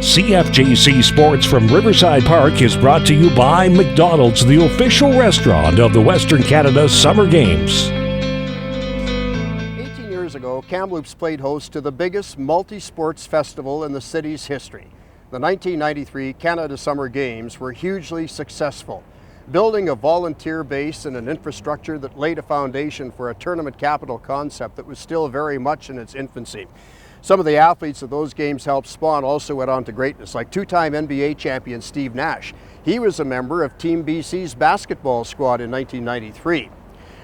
CFJC Sports from Riverside Park is brought to you by McDonald's, the official restaurant of the Western Canada Summer Games. 18 years ago, Kamloops played host to the biggest multi-sports festival in the city's history. The 1993 Canada Summer Games were hugely successful, building a volunteer base and an infrastructure that laid a foundation for a tournament capital concept that was still very much in its infancy. Some of the athletes of those games helped spawn also went on to greatness, like two-time NBA champion Steve Nash. He was a member of Team BC's basketball squad in 1993.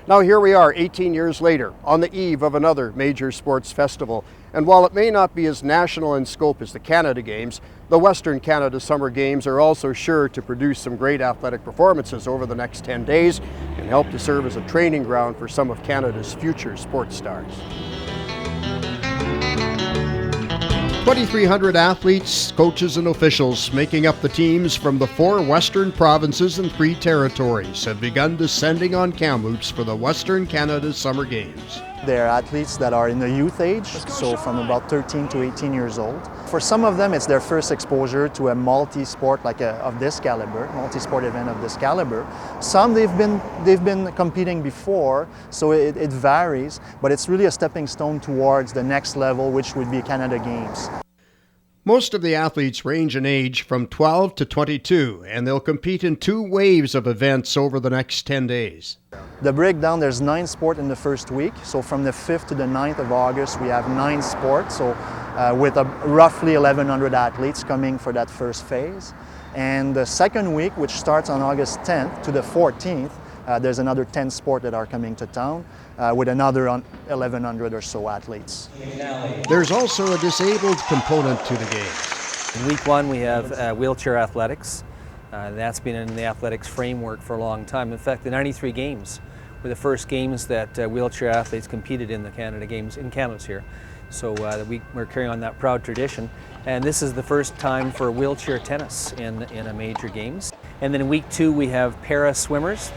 Now here we are 18 years later on the eve of another major sports festival. And while it may not be as national in scope as the Canada Games, the Western Canada Summer Games are also sure to produce some great athletic performances over the next 10 days and help to serve as a training ground for some of Canada's future sports stars. 2,300 athletes, coaches and officials making up the teams from the 4 western provinces and 3 territories have begun descending on Kamloops for the Western Canada Summer Games. They're athletes that are in the youth age, so from about 13 to 18 years old. For some of them, it's their first exposure to a multi-sport of this caliber, multi-sport event of this caliber. Some they've been competing before, so it varies, but it's really a stepping stone towards the next level, which would be Canada Games. Most of the athletes range in age from 12 to 22, and they'll compete in 2 waves of events over the next 10 days. The breakdown, there's 9 sports in the first week, so from the 5th to the 9th of August we have 9 sports, so with roughly 1,100 athletes coming for that first phase. And the second week, which starts on August 10th to the 14th, there's another 10 sports that are coming to town with another 1,100 or so athletes. There's also a disabled component to the games. In week 1 we have wheelchair athletics. That's been in the athletics framework for a long time. In fact, the 93 games were the first games that wheelchair athletes competed in the Canada Games in Kamloops here. So we're carrying on that proud tradition. And this is the first time for wheelchair tennis in a major games. And then in week 2 we have para swimmers.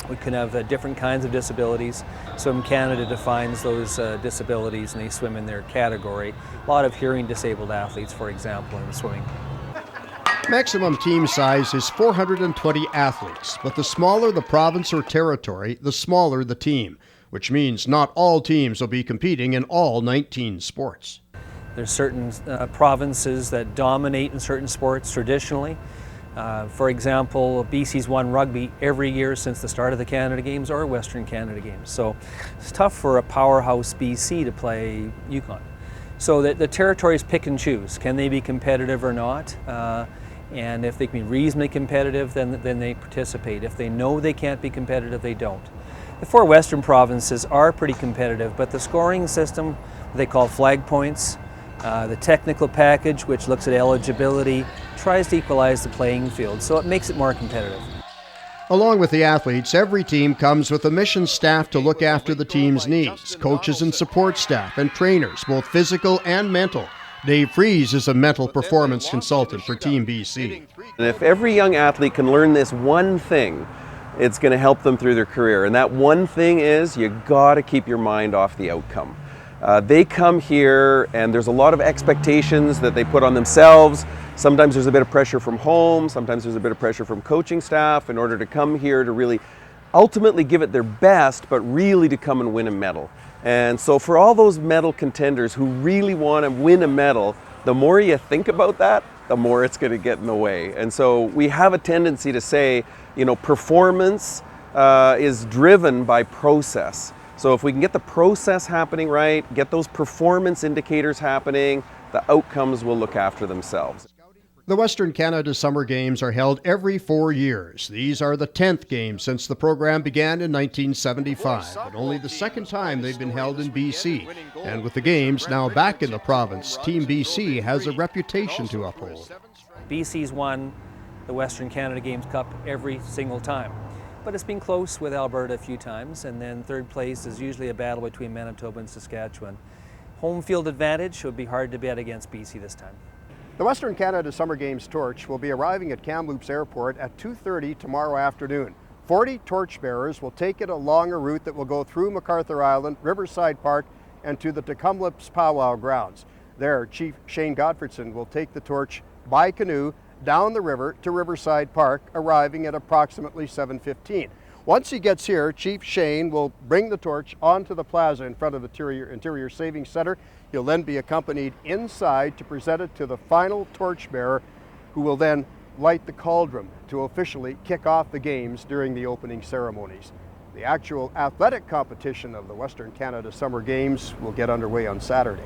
We can have different kinds of disabilities. Swim Canada defines those disabilities and they swim in their category. A lot of hearing disabled athletes, for example, in swimming. Maximum team size is 420 athletes, but the smaller the province or territory, the smaller the team, which means not all teams will be competing in all 19 sports. There's certain provinces that dominate in certain sports traditionally. For example, BC's won rugby every year since the start of the Canada Games or Western Canada Games. So it's tough for a powerhouse BC to play Yukon. So the territories pick and choose. Can they be competitive or not? And if they can be reasonably competitive, then they participate. If they know they can't be competitive, they don't. The 4 western provinces are pretty competitive, but the scoring system, they call flag points, the technical package, which looks at eligibility, tries to equalize the playing field, so it makes it more competitive. Along with the athletes, every team comes with a mission staff to look after the team's needs, coaches and support staff and trainers, both physical and mental. Dave Fries is a mental performance consultant for Team BC. And if every young athlete can learn this one thing, it's going to help them through their career. And that one thing is you got to keep your mind off the outcome. They come here and there's a lot of expectations that they put on themselves. Sometimes there's a bit of pressure from home, sometimes there's a bit of pressure from coaching staff in order to come here to really ultimately give it their best, but really to come and win a medal. And so for all those medal contenders who really want to win a medal, the more you think about that, the more it's going to get in the way. And so we have a tendency to say, performance is driven by process. So if we can get the process happening right, get those performance indicators happening, the outcomes will look after themselves. The Western Canada Summer Games are held every 4 years. These are the 10th games since the program began in 1975, but only the second time they've been held in BC. And with the games now back in the province, Team BC has a reputation to uphold. BC's won the Western Canada Games Cup every single time, but it's been close with Alberta a few times, and then third place is usually a battle between Manitoba and Saskatchewan. Home field advantage would be hard to bet against BC this time. The Western Canada Summer Games torch will be arriving at Kamloops Airport at 2:30 tomorrow afternoon. 40 torchbearers will take it along a route that will go through MacArthur Island, Riverside Park, and to the Kamloops Powwow grounds. There, Chief Shane Godfredson will take the torch by canoe down the river to Riverside Park, arriving at approximately 7:15. Once he gets here, Chief Shane will bring the torch onto the plaza in front of the Interior Savings Center. He'll then be accompanied inside to present it to the final torchbearer, who will then light the cauldron to officially kick off the games during the opening ceremonies. The actual athletic competition of the Western Canada Summer Games will get underway on Saturday.